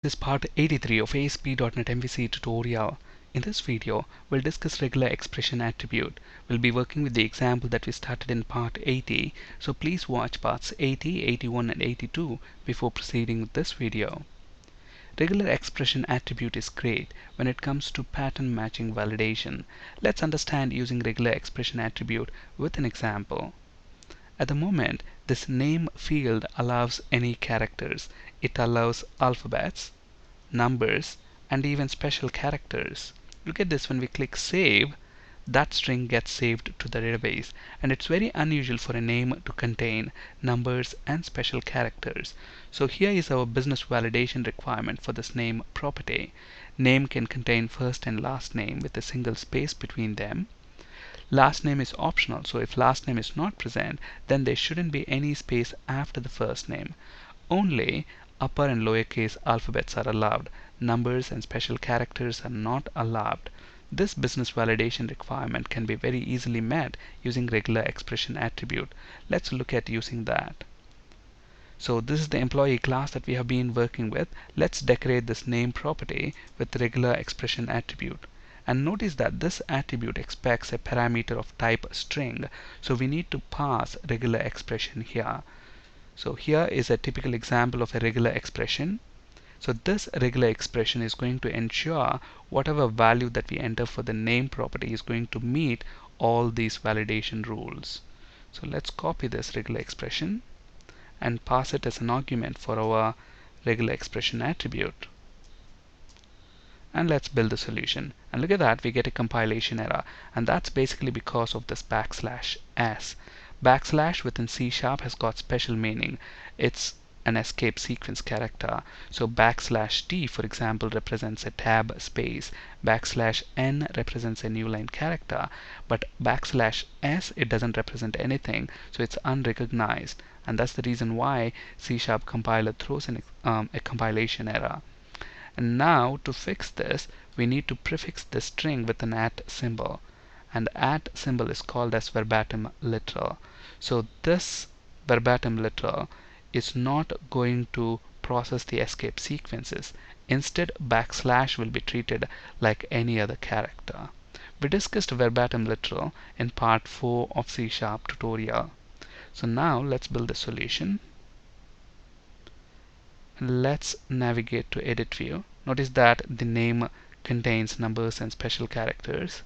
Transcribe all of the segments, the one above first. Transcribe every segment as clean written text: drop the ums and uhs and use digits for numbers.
This is part 83 of ASP.NET MVC tutorial. In this video, we'll discuss regular expression attribute. We'll be working with the example that we started in part 80, so please watch parts 80, 81 and 82 before proceeding with this video. Regular expression attribute is great when it comes to pattern matching validation. Let's understand using regular expression attribute with an example. At the moment, this name field allows any characters. It allows alphabets, numbers, and even special characters. Look at this, when we click save, that string gets saved to the database, and it's very unusual for a name to contain numbers and special characters. So here is our business validation requirement for this name property. Name can contain first and last name with a single space between them. Last name is optional, so if last name is not present, then there shouldn't be any space after the first name. Only upper and lowercase alphabets are allowed. Numbers and special characters are not allowed. This business validation requirement can be very easily met using regular expression attribute. Let's look at using that. So this is the employee class that we have been working with. Let's decorate this name property with regular expression attribute. And notice that this attribute expects a parameter of type string, so we need to pass regular expression here. So here is a typical example of a regular expression. So this regular expression is going to ensure whatever value that we enter for the name property is going to meet all these validation rules. So let's copy this regular expression and pass it as an argument for our regular expression attribute. And let's build the solution. And look at that, we get a compilation error, and that's basically because of this \s. Backslash within C# has got special meaning. It's an escape sequence character. So \t, for example, represents a tab space. \n represents a new line character, but \s, it doesn't represent anything, so it's unrecognized, and that's the reason why C# compiler throws in a compilation error. And now to fix this, we need to prefix the string with an @ symbol, and @ symbol is called as verbatim literal. So this verbatim literal is not going to process the escape sequences. Instead, \/ will be treated like any other character. We discussed verbatim literal in part 4 of C# tutorial. So now let's build a solution. Let's navigate to edit view. Notice that the name contains numbers and special characters.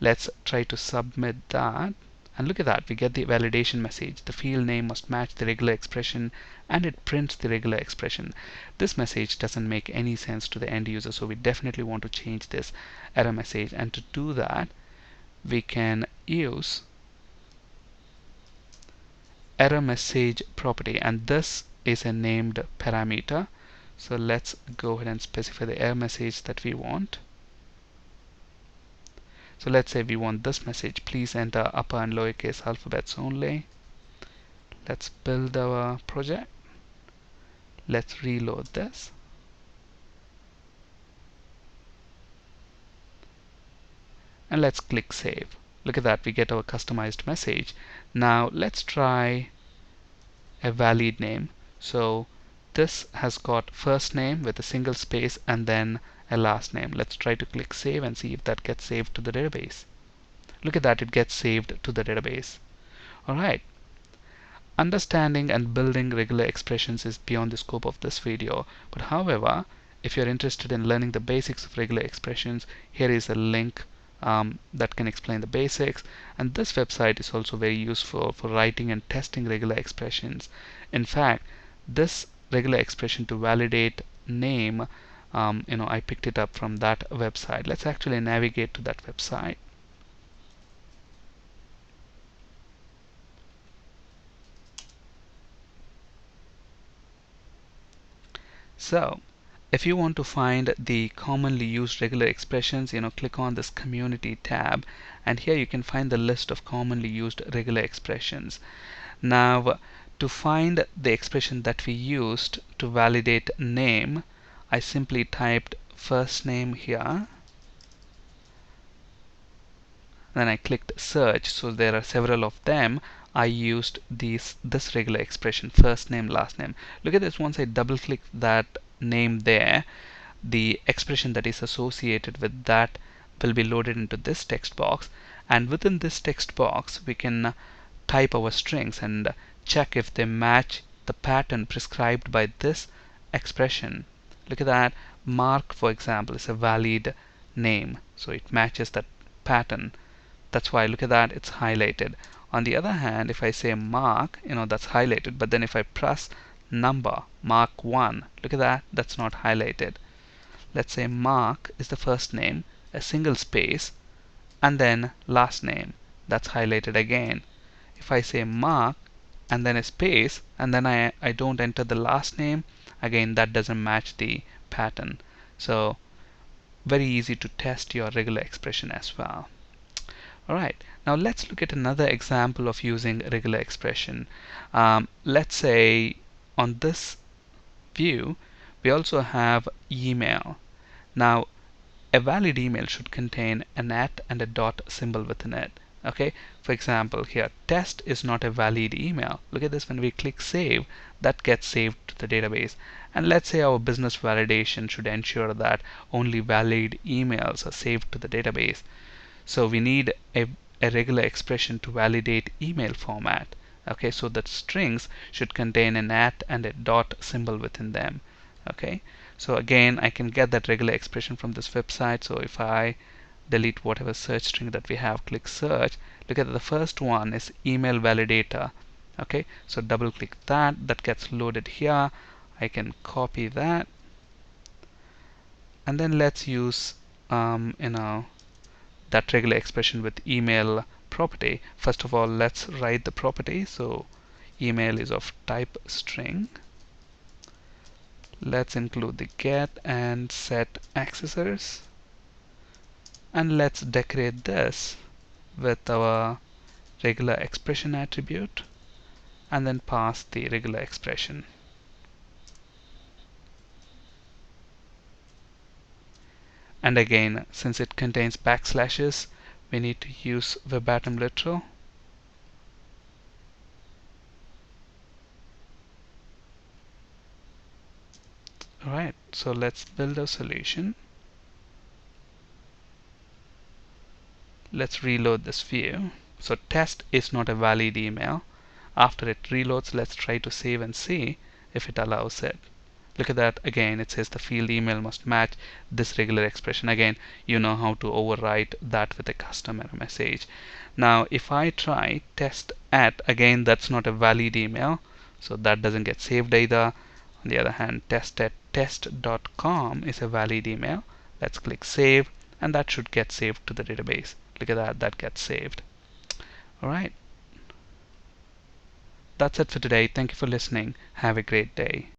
Let's try to submit that, and look at that, we get the validation message. The field name must match the regular expression, and it prints the regular expression. This message doesn't make any sense to the end user, so we definitely want to change this error message. And to do that, we can use error message property, and this is a named parameter. So let's go ahead and specify the error message that we want. So let's say we want this message: please enter upper and lowercase alphabets only. Let's build our project. Let's reload this. And let's click save. Look at that, we get our customized message. Now let's try a valid name. So this has got first name with a single space and then a last name. Let's try to click save and see if that gets saved to the database. Look at that, it gets saved to the database. Alright. Understanding and building regular expressions is beyond the scope of this video, but however, if you're interested in learning the basics of regular expressions, here is a link that can explain the basics, and this website is also very useful for writing and testing regular expressions. In fact, this regular expression to validate name, I picked it up from that website. Let's actually navigate to that website. So if you want to find the commonly used regular expressions, click on this community tab, and here you can find the list of commonly used regular expressions. Now to find the expression that we used to validate name, I simply typed first name here, then I clicked search. So there are several of them. I used this regular expression, first name, last name. Look at this, once I double click that name there, the expression that is associated with that will be loaded into this text box, and within this text box we can type our strings and check if they match the pattern prescribed by this expression. Look at that. Mark, for example, is a valid name, so it matches that pattern. That's why, look at that, it's highlighted. On the other hand, if I say mark, that's highlighted, but then if I press number, mark 1, look at that, that's not highlighted. Let's say Mark is the first name, a single space, and then last name. That's highlighted again. If I say Mark and then a space and then I don't enter the last name, again that doesn't match the pattern. So very easy to test your regular expression as well. Alright, now let's look at another example of using regular expression. Let's say on this view we also have email. Now a valid email should contain an at and a dot symbol within it. Okay, for example here, test is not a valid email. Look at this, when we click save, that gets saved to the database. And let's say our business validation should ensure that only valid emails are saved to the database. So we need a regular expression to validate email format. Okay, so that strings should contain an at and a dot symbol within them. Okay, so again I can get that regular expression from this website. So if I delete whatever search string that we have, click search, look at the first one is email validator. Okay, so double click that gets loaded here. I can copy that, and then let's use that regular expression with email property. First of all, let's write the property. So email is of type string. Let's include the get and set accessors, and let's decorate this with our regular expression attribute, and then pass the regular expression. And again, since it contains backslashes, we need to use verbatim literal. Alright, so let's build a solution. Let's reload this view. So test is not a valid email. After it reloads, let's try to save and see if it allows it. Look at that, again it says the field email must match this regular expression. Again, you know how to overwrite that with a custom error message. Now if I try test at, again that's not a valid email, so that doesn't get saved either. On the other hand, test at test.com is a valid email. Let's click save, and that should get saved to the database. Look at that, that gets saved. Alright, that's it for today. Thank you for listening. Have a great day.